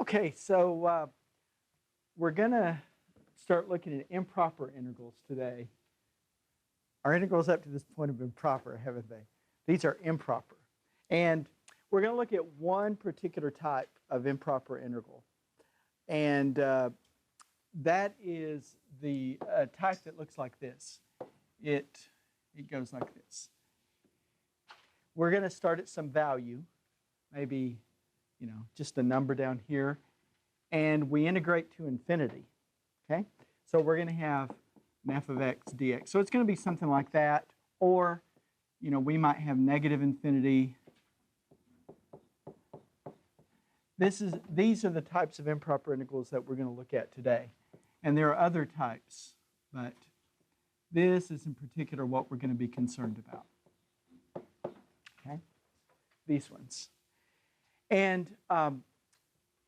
Okay, so we're going to start looking at improper integrals today. Our integrals up to this point have been proper, haven't they? These are improper. And we're going to look at one particular type of improper integral. And that is the type that looks like this. It goes like this. We're going to start at some value, maybe, just a number down here, and we integrate to infinity, okay? So we're going to have an f of x dx. So it's going to be something like that, or, we might have negative infinity. These are the types of improper integrals that we're going to look at today. And there are other types, but this is in particular what we're going to be concerned about. Okay? These ones. And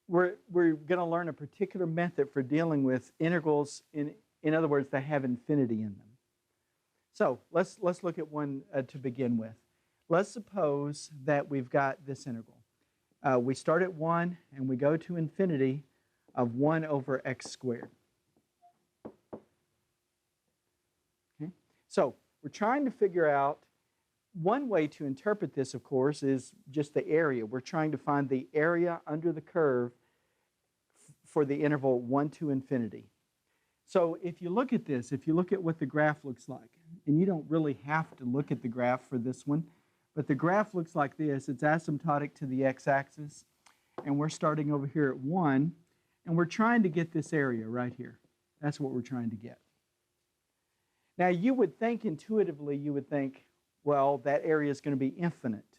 we're going to learn a particular method for dealing with integrals, in other words, that have infinity in them. So let's look at one to begin with. Let's suppose that we've got this integral. We start at 1 and we go to infinity of 1 over x squared. Okay? So we're trying to figure out, one way to interpret this, of course, is just the area. We're trying to find the area under the curve for the interval 1 to infinity. So if you look at this, if you look at what the graph looks like, and you don't really have to look at the graph for this one, but the graph looks like this. It's asymptotic to the x-axis, and we're starting over here at 1, and we're trying to get this area right here. That's what we're trying to get. Now, you would think intuitively, well, that area is going to be infinite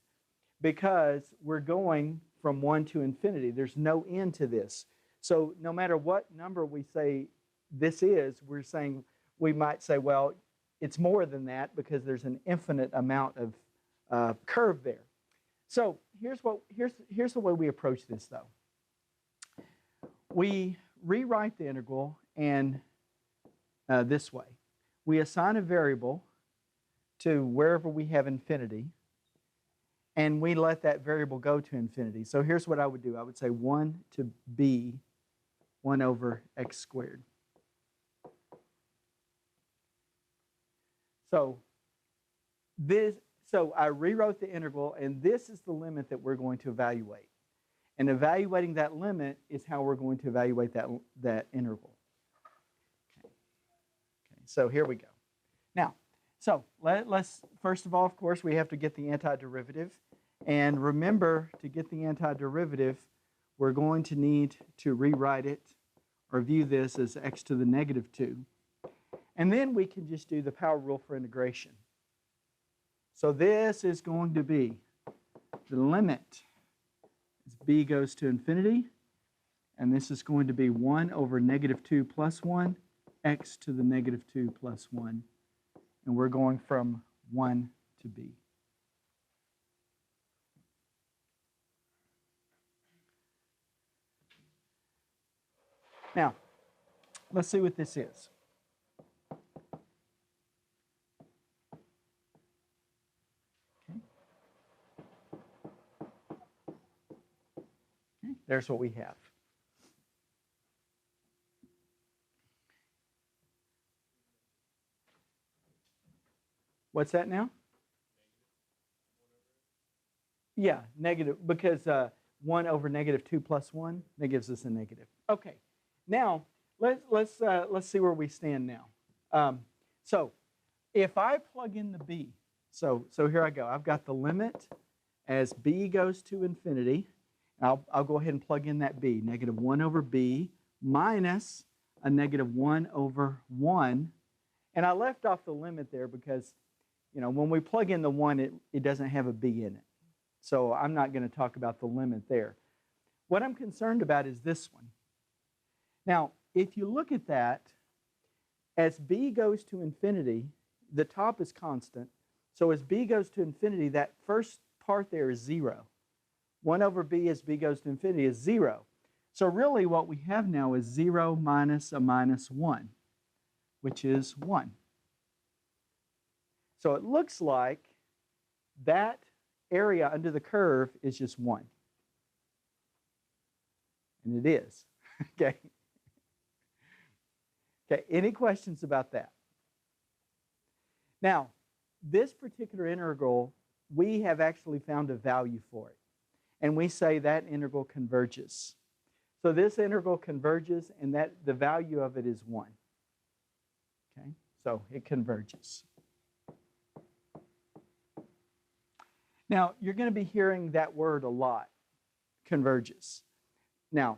because we're going from 1 to infinity. There's no end to this. So no matter what number we say this is, we might say, well, it's more than that because there's an infinite amount of curve there. So here's the way we approach this, though. We rewrite the integral and this way. We assign a variable to wherever we have infinity, and we let that variable go to infinity. So here's what I would do. I would say 1 to b 1 over x squared. So I rewrote the integral, and this is the limit that we're going to evaluate. And evaluating that limit is how we're going to evaluate that integral. Okay, so here we go. Now, so let's, first of all, of course, we have to get the antiderivative. And remember, to get the antiderivative, we're going to need to rewrite it or view this as x to the negative 2. And then we can just do the power rule for integration. So this is going to be the limit as b goes to infinity. And this is going to be 1 over negative 2 plus 1, x to the negative 2 plus 1. And we're going from 1 to b. Now, let's see what this is. Okay, there's what we have. What's that now? Yeah, negative, because 1 over negative 2 plus 1, that gives us a negative. Okay, now let's see where we stand now. So if I plug in the b, so here I go. I've got the limit as b goes to infinity. I'll go ahead and plug in that b, negative 1 over b minus a negative 1 over 1. And I left off the limit there because, when we plug in the 1, it doesn't have a b in it. So I'm not going to talk about the limit there. What I'm concerned about is this one. Now, if you look at that, as b goes to infinity, the top is constant. So as b goes to infinity, that first part there is 0. 1 over b as b goes to infinity is 0. So really what we have now is 0 minus a minus 1, which is 1. So it looks like that area under the curve is just 1. And it is. Okay. Okay, any questions about that? Now, this particular integral, we have actually found a value for it. And we say that integral converges. So this integral converges, and that the value of it is 1. Okay, so it converges. Now, you're going to be hearing that word a lot, converges. Now,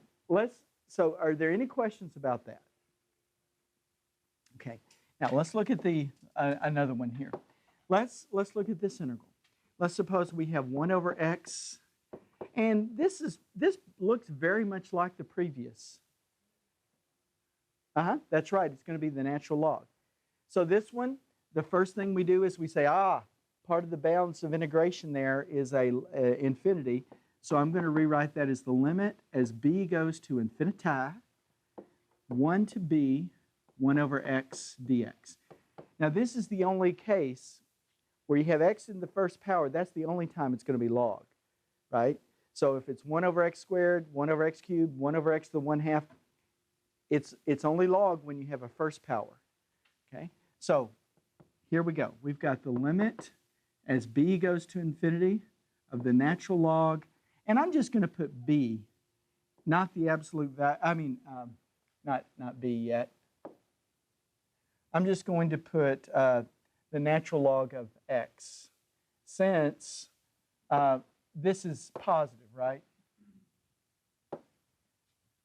so are there any questions about that? Okay, now let's look at another one here. Let's look at this integral. Let's suppose we have 1 over x, and this looks very much like the previous. That's right, it's going to be the natural log. So this one, the first thing we do is we say, part of the balance of integration there is infinity. So I'm going to rewrite that as the limit as b goes to infinity, 1 to b, 1 over x dx. Now this is the only case where you have x in the first power. That's the only time it's going to be log, right? So if it's 1 over x squared, 1 over x cubed, 1 over x to the 1/2, it's only log when you have a first power, okay? So here we go. We've got the limit as b goes to infinity of the natural log, and I'm just going to put b, not the absolute value, not b yet. I'm just going to put the natural log of x, since this is positive, right?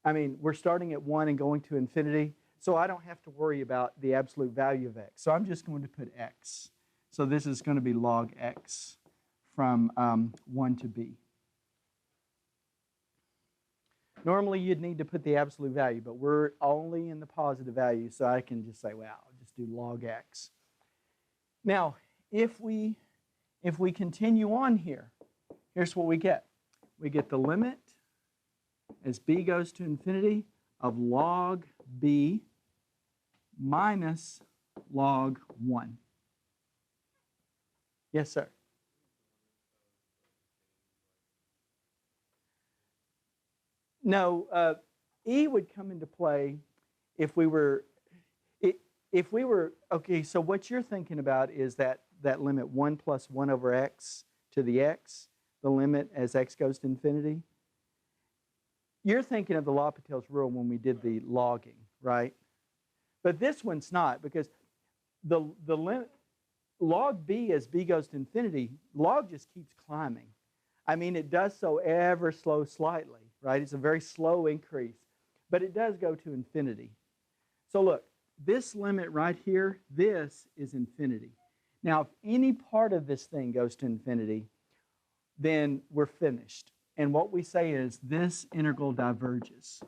I mean, we're starting at 1 and going to infinity, so I don't have to worry about the absolute value of x. So I'm just going to put x. So this is going to be log x from 1 to b. Normally, you'd need to put the absolute value, but we're only in the positive value, so I can just say, well, I'll just do log x. Now, if we continue on here, here's what we get. We get the limit as b goes to infinity of log b minus log 1. Yes, sir. No, e would come into play if we were, okay, so what you're thinking about is that limit 1 plus 1 over x to the x, the limit as x goes to infinity. You're thinking of the L'Hopital's rule when we did the logging, right? But this one's not, because the limit, log b as b goes to infinity, log just keeps climbing. I mean, it does so ever slightly, right? It's a very slow increase, but it does go to infinity. So look, this limit right here, this is infinity. Now, if any part of this thing goes to infinity, then we're finished. And what we say is this integral diverges.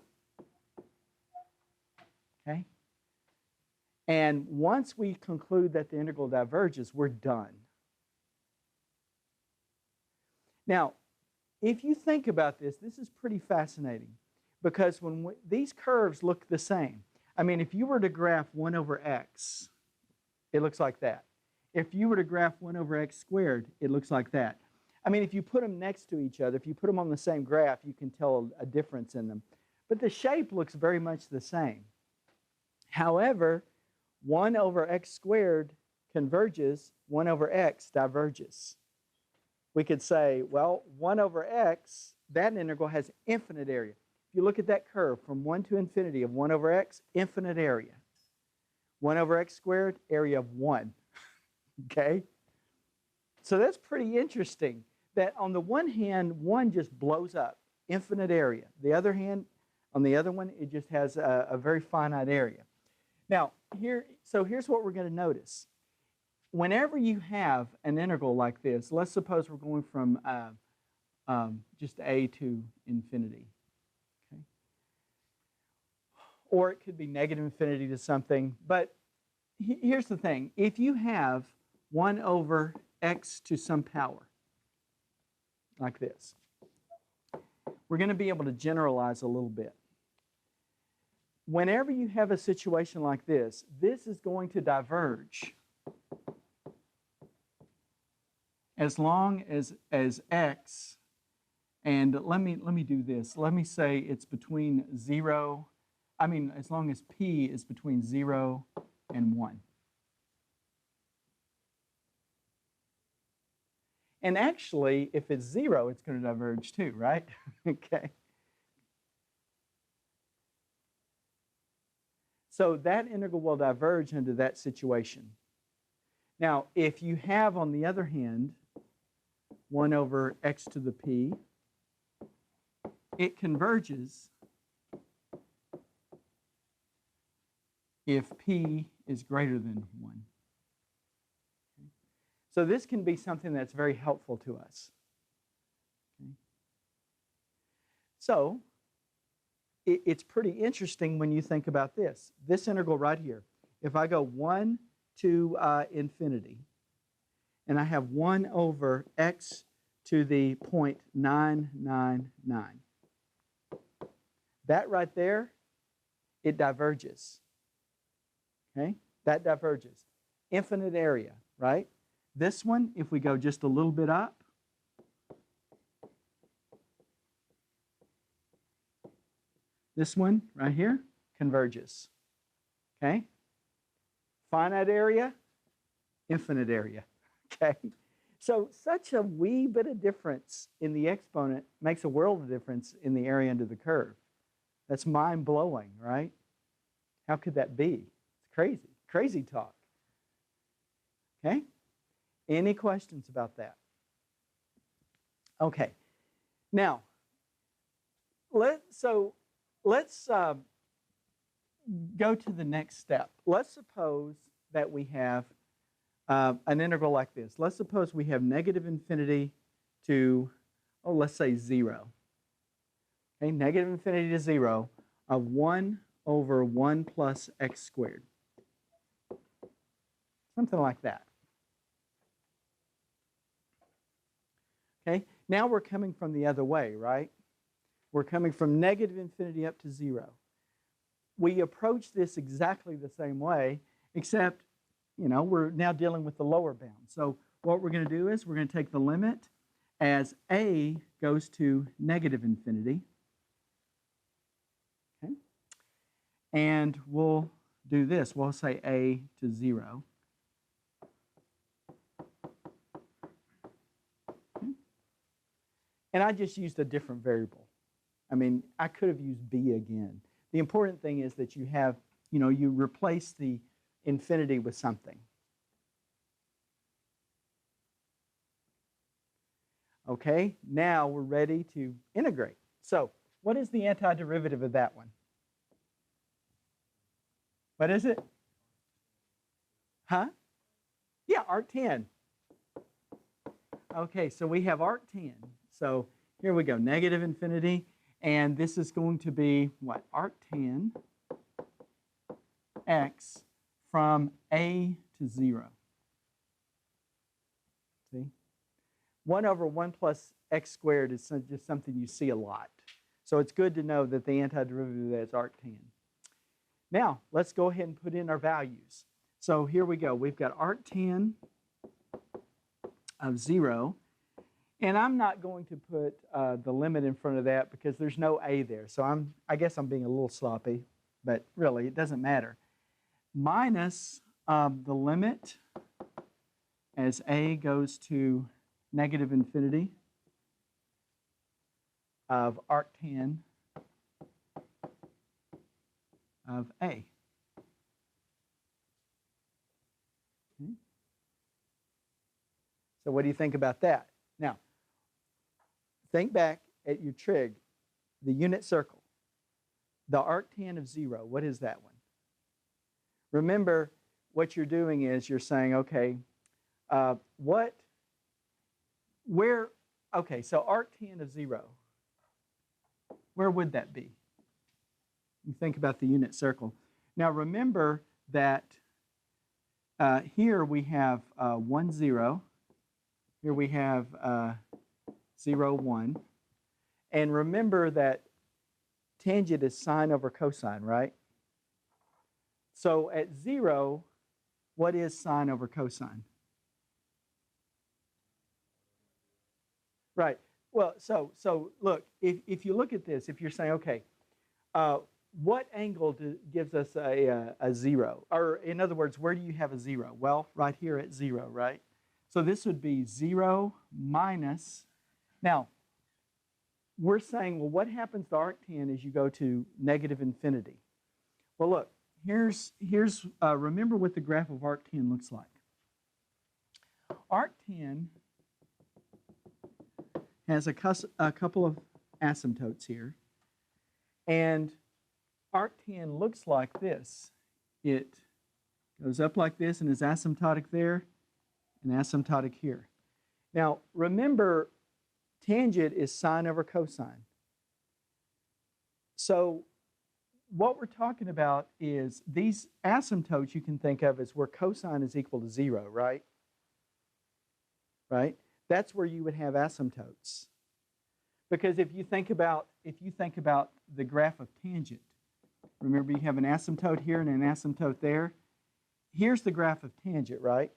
Okay? And once we conclude that the integral diverges, we're done. Now, if you think about this, this is pretty fascinating, because when these curves look the same. I mean, if you were to graph 1 over x, it looks like that. If you were to graph 1 over x squared, it looks like that. I mean, if you put them next to each other, if you put them on the same graph, you can tell a difference in them. But the shape looks very much the same. However, 1 over x squared converges, 1 over x diverges. We could say, well, 1 over x, that integral has infinite area. If you look at that curve from 1 to infinity of 1 over x, infinite area. 1 over x squared, area of 1. Okay? So that's pretty interesting, that on the one hand, 1 just blows up, infinite area. The other hand, on the other one, it just has a very finite area. Now, here's what we're going to notice. Whenever you have an integral like this, let's suppose we're going from just a to infinity. Okay? Or it could be negative infinity to something. But here's the thing. If you have 1 over x to some power, like this, we're going to be able to generalize a little bit. Whenever you have a situation like this is going to diverge as long as x And let me do this. Let me say it's between 0, as long as p is between 0 and 1. And actually, if it's 0, it's going to diverge too, right? Okay. So that integral will diverge into that situation. Now, if you have, on the other hand, 1 over x to the p, it converges if p is greater than 1. Okay. So this can be something that's very helpful to us. Okay. So it's pretty interesting when you think about this. This integral right here, if I go 1 to infinity, and I have 1 over x to the 0.999, that right there, it diverges. Okay? That diverges. Infinite area, right? This one, if we go just a little bit up, this one right here converges. Okay? Finite area, infinite area. Okay? So such a wee bit of difference in the exponent makes a world of difference in the area under the curve. That's mind-blowing, right? How could that be? It's crazy. Crazy talk. Okay? Any questions about that? Okay. Now, let's go to the next step. Let's suppose that we have an integral like this. Let's suppose we have negative infinity to, let's say 0. Okay, negative infinity to 0 of 1 over 1 plus x squared. Something like that. Okay, now we're coming from the other way, right? We're coming from negative infinity up to 0. We approach this exactly the same way, except, we're now dealing with the lower bound. So what we're going to do is we're going to take the limit as a goes to negative infinity. Okay? And we'll do this. We'll say a to 0. Okay? And I just used a different variable. I could have used b again. The important thing is that you have, you replace the infinity with something. Okay, now we're ready to integrate. So, what is the antiderivative of that one? What is it? Huh? Yeah, arctan. Okay, so we have arctan. So, here we go, negative infinity. And this is going to be, what, arctan x from a to 0. See? 1 over 1 plus x squared is just something you see a lot. So it's good to know that the antiderivative of that is arctan. Now, let's go ahead and put in our values. So here we go. We've got arctan of 0. And I'm not going to put the limit in front of that because there's no a there. So I guess I'm being a little sloppy, but really it doesn't matter. Minus the limit as a goes to negative infinity of arctan of a. Okay. So what do you think about that? Now, think back at your trig, the unit circle. The arctan of 0, what is that one? Remember, what you're doing is you're saying, okay, so arctan of 0, where would that be? You think about the unit circle. Now remember that here we have 1, 0. Here we have 0, 1. And remember that tangent is sine over cosine, right? So at 0, what is sine over cosine? Right. Well, so look, if you look at this, if you're saying, okay, what angle gives us a 0? Or in other words, where do you have a 0? Well, right here at 0, right? So this would be 0 minus. Now, we're saying, well, what happens to arctan as you go to negative infinity? Well, look, here's remember what the graph of arctan looks like. Arctan has a couple of asymptotes here, and arctan looks like this. It goes up like this and is asymptotic there and asymptotic here. Now, remember, tangent is sine over cosine. So what we're talking about is these asymptotes you can think of as where cosine is equal to 0, right? Right? That's where you would have asymptotes. Because if you think about the graph of tangent, remember you have an asymptote here and an asymptote there. Here's the graph of tangent, right?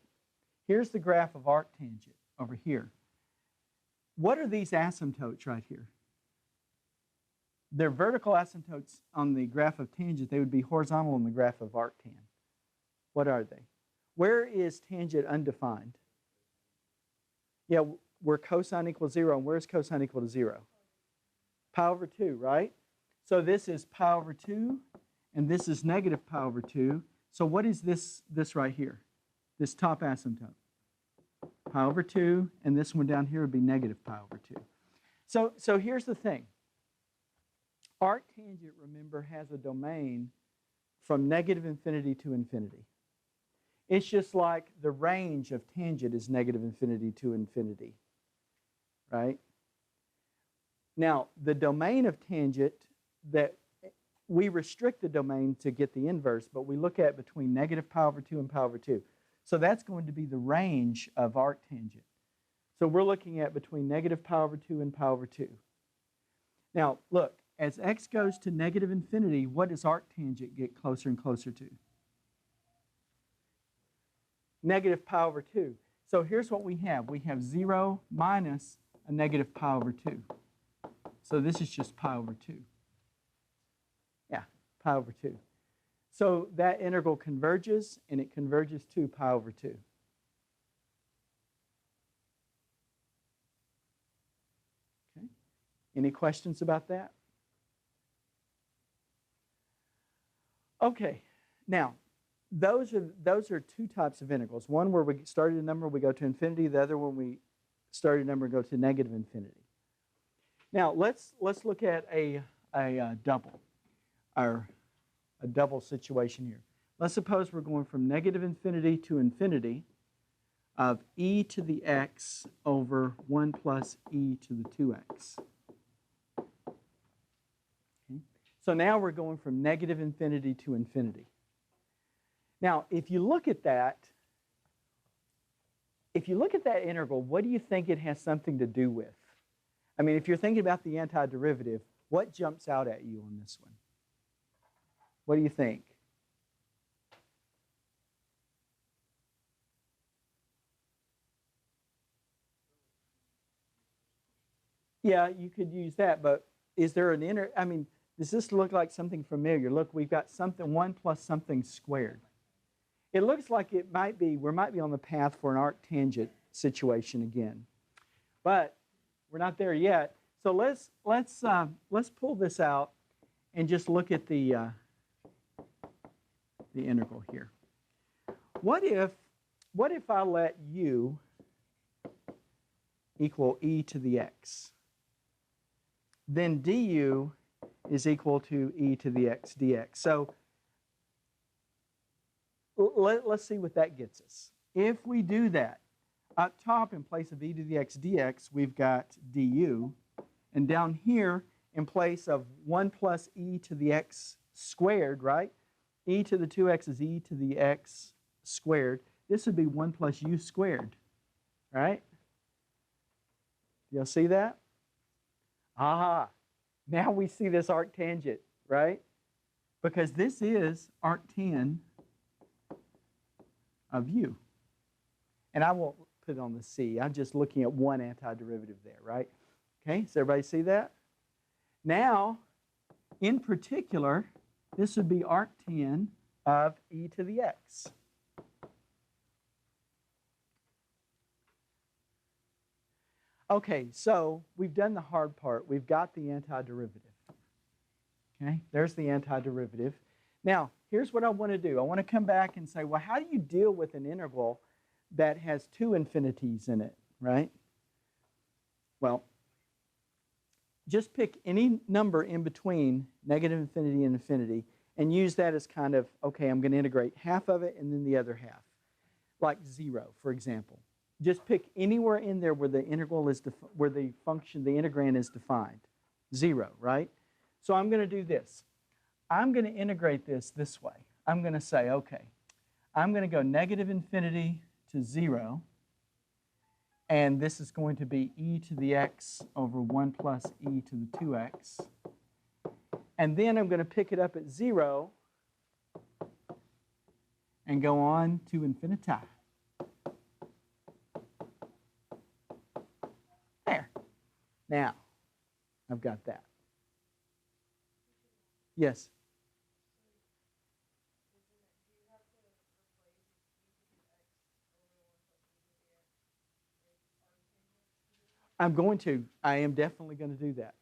Here's the graph of arctangent over here. What are these asymptotes right here? They're vertical asymptotes on the graph of tangent. They would be horizontal on the graph of arctan. What are they? Where is tangent undefined? Yeah, where cosine equals 0, and where is cosine equal to 0? Pi over 2, right? So this is pi over 2, and this is negative pi over 2. So what is this right here? This top asymptote? Pi over 2, and this one down here would be negative pi over 2. So here's the thing. Arctangent, remember, has a domain from negative infinity to infinity. It's just like the range of tangent is negative infinity to infinity, right? Now, the domain of tangent, that we restrict the domain to get the inverse, but we look at between negative pi over 2 and pi over 2. So that's going to be the range of arctangent. So we're looking at between negative pi over 2 and pi over 2. Now, look, as x goes to negative infinity, what does arctangent get closer and closer to? Negative pi over 2. So here's what we have. We have 0 minus a negative pi over 2. So this is just pi over 2. Yeah, pi over 2. So that integral converges, and it converges to pi over 2. Okay. Any questions about that? Okay. Now, those are two types of integrals. One where we started a number, we go to infinity. The other one we started a number and go to negative infinity. Now, let's look at a double, or a double situation here. Let's suppose we're going from negative infinity to infinity of e to the x over 1 plus e to the 2x. Okay. So now we're going from negative infinity to infinity. Now, if you look at that integral, what do you think it has something to do with? I mean, if you're thinking about the antiderivative, what jumps out at you on this one? What do you think? Yeah, you could use that, but is there does this look like something familiar? Look, we've got something 1 plus something squared. It looks like we might be on the path for an arctangent situation again, but we're not there yet. So let's pull this out and just look at the integral here. What if I let u equal e to the x? Then du is equal to e to the x dx. So let's see what that gets us. If we do that, up top in place of e to the x dx, we've got du. And down here, in place of 1 plus e to the x squared, right? E to the 2x is e to the x squared. This would be 1 plus u squared, right? Y'all see that? Aha! Now we see this arctangent, right? Because this is arctan of u. And I won't put it on the c. I'm just looking at one antiderivative there, right? Okay, does everybody see that? Now, in particular, this would be arctan of e to the x. Okay, so we've done the hard part. We've got the antiderivative. Okay, there's the antiderivative. Now, here's what I want to do. I want to come back and say, well, how do you deal with an integral that has two infinities in it, right? Well, just pick any number in between negative infinity and infinity and use that as kind of, okay, I'm going to integrate half of it and then the other half. Like 0, for example. Just pick anywhere in there where the integral is, where the function, the integrand is defined. 0, right? So I'm going to do this. I'm going to integrate this way. I'm going to say, okay, I'm going to go negative infinity to 0, and this is going to be e to the x over 1 plus e to the 2x. And then I'm going to pick it up at 0 and go on to infinity. There. Now, I've got that. Yes? I'm going to. I am definitely going to do that.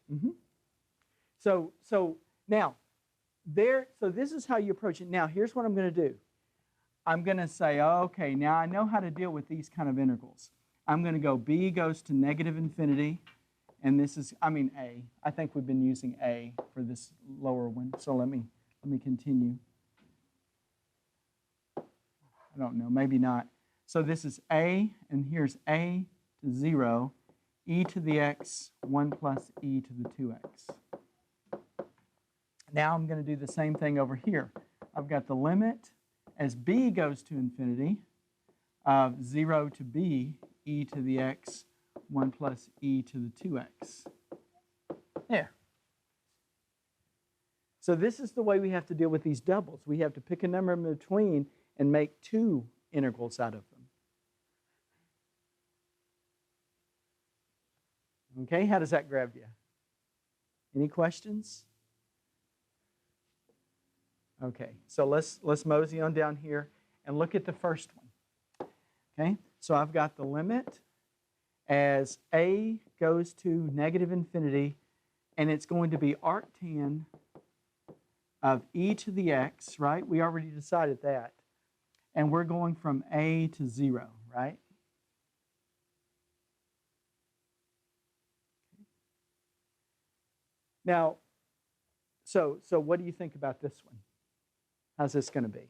So now, so this is how you approach it. Now, here's what I'm going to do. I'm going to say, okay, now I know how to deal with these kind of integrals. I'm going to go b goes to negative infinity, and this is, I mean, a. I think we've been using a for this lower one, so let me continue. I don't know, maybe not. So this is a, and here's a to 0, e to the x, 1 plus e to the 2x. Now I'm going to do the same thing over here. I've got the limit as b goes to infinity of 0 to b, e to the x, 1 plus e to the 2x. There. So this is the way we have to deal with these doubles. We have to pick a number in between and make two integrals out of them. Okay, how does that grab you? Any questions? Okay, so let's mosey on down here and look at the first one. Okay, so I've got the limit as a goes to negative infinity, and it's going to be arctan of e to the x, right? We already decided that. And we're going from a to 0, right? Now, so what do you think about this one? How's this going to be?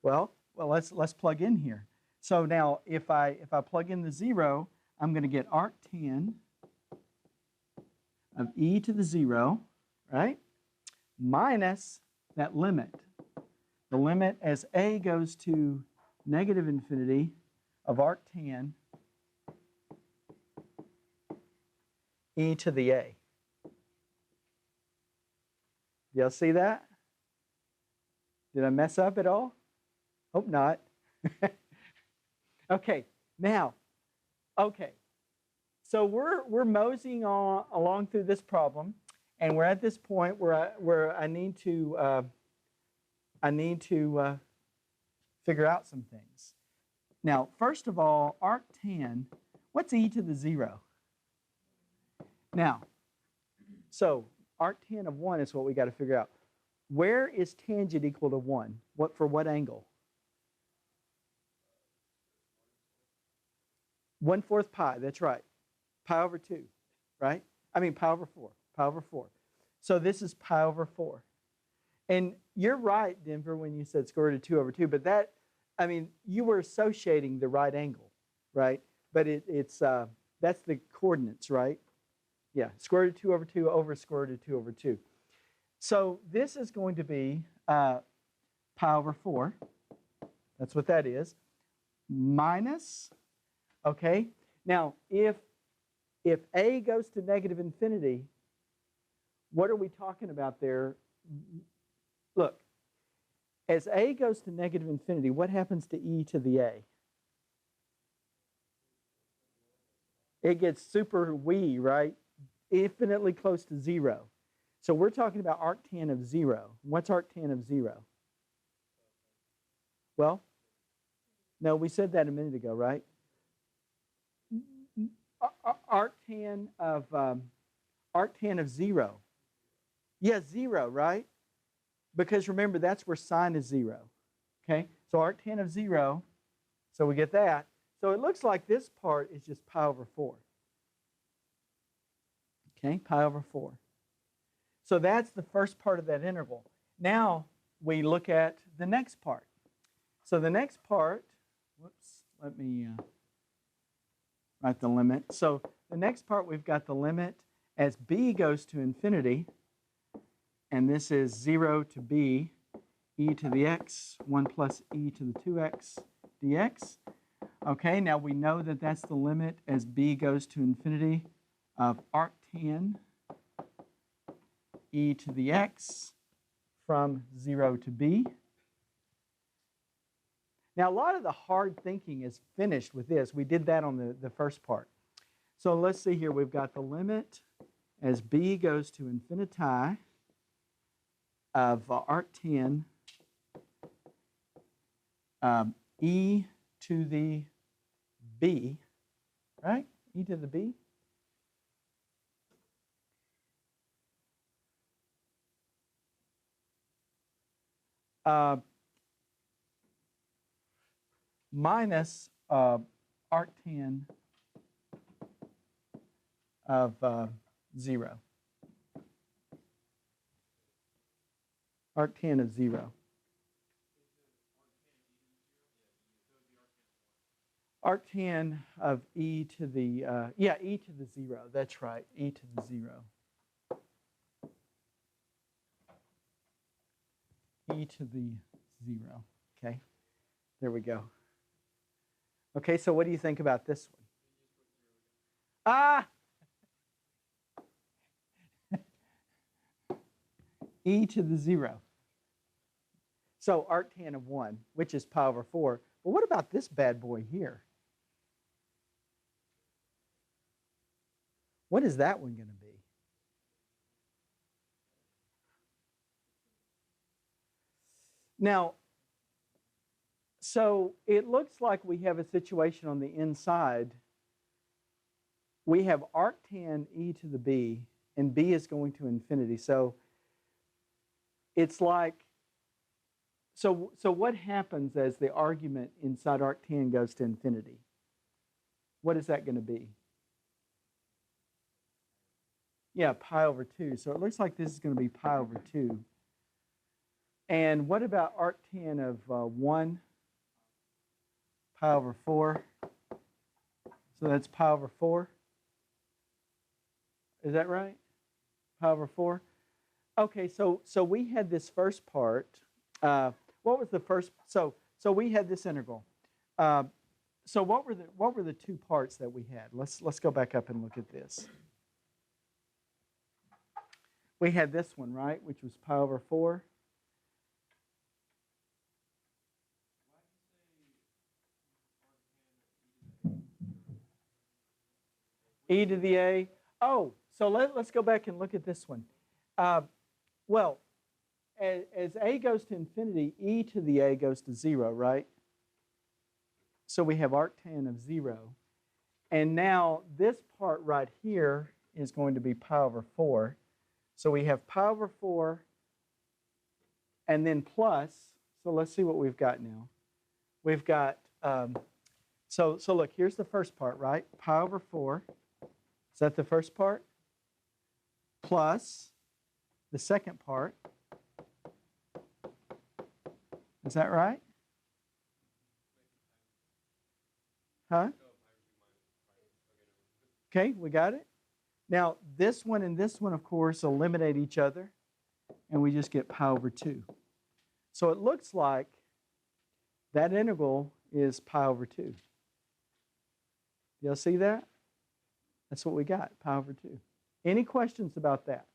Well, let's plug in here. So now, if I plug in the 0, I'm going to get arctan of e to the 0, right? Minus that limit. The limit as a goes to negative infinity of arctan e to the a. Y'all see that? Did I mess up at all? Hope not. Okay, now, okay. So we're moseying on along through this problem, and we're at this point where I need to figure out some things. Now, first of all, arctan, what's e to the 0? Now, so arctan of 1 is what we got to figure out. Where is tangent equal to 1? For what angle? 1/4 pi, that's right. Pi over 2, right? I mean pi over 4, pi over 4. So this is pi over 4. And you're right, Denver, when you said square root of 2 over 2, but that, I mean, you were associating the right angle, right? But it's that's the coordinates, right? Yeah, square root of 2 over 2 over square root of 2 over 2. So this is going to be pi over 4. That's what that is. Minus, okay? Now, if a goes to negative infinity, what are we talking about there? Look, as a goes to negative infinity, what happens to e to the a? It gets super wee, right? Infinitely close to 0. So we're talking about arctan of 0. What's arctan of 0? Well, no, we said that a minute ago, right? Arctan of 0. Yeah, 0, right? Because remember, that's where sine is 0. Okay, so arctan of 0, so we get that. So it looks like this part is just pi over 4. Okay, pi over 4. So that's the first part of that integral. Now we look at the next part. So the next part, whoops, let me write the limit. So the next part, we've got the limit as b goes to infinity, and this is 0 to b, e to the x, 1 plus e to the 2x dx. Okay, now we know that that's the limit as b goes to infinity of arctan e to the x from 0 to b. Now, a lot of the hard thinking is finished with this. We did that on the first part. So let's see here. We've got the limit as b goes to infinity of arctan e to the b, right? E to the b. Minus arctan of 0. Arctan of 0. Arctan of e to the, e to the 0. That's right, e to the 0. E to the 0. Okay, there we go. Okay, so what do you think about this one? Ah! E to the 0. So arctan of 1, which is pi over 4. But what about this bad boy here? What is that one going to be? Now, so it looks like we have a situation on the inside. We have arctan e to the b, and b is going to infinity. So it's like, so what happens as the argument inside arctan goes to infinity? What is that going to be? Yeah, pi over 2. So it looks like this is going to be pi over 2. And what about arctan of 1? Pi over 4. So that's pi over 4. Is that right? Pi over 4. Okay, so we had this first part. What was the first? So we had this integral. So what were the two parts that we had? Let's go back up and look at this. We had this one, right, which was pi over 4. E to the a. Oh, so let's go back and look at this one. Well, as a goes to infinity, e to the a goes to 0, right? So we have arctan of 0. And now this part right here is going to be pi over 4. So we have pi over 4 and then plus. So let's see what we've got now. We've got, so look, here's the first part, right? Pi over 4. Is that the first part? Plus the second part. Is that right? Huh? Okay, we got it. Now, this one and this one, of course, eliminate each other, and we just get pi over 2. So it looks like that integral is pi over 2. Y'all see that? That's what we got, pi over 2. Any questions about that?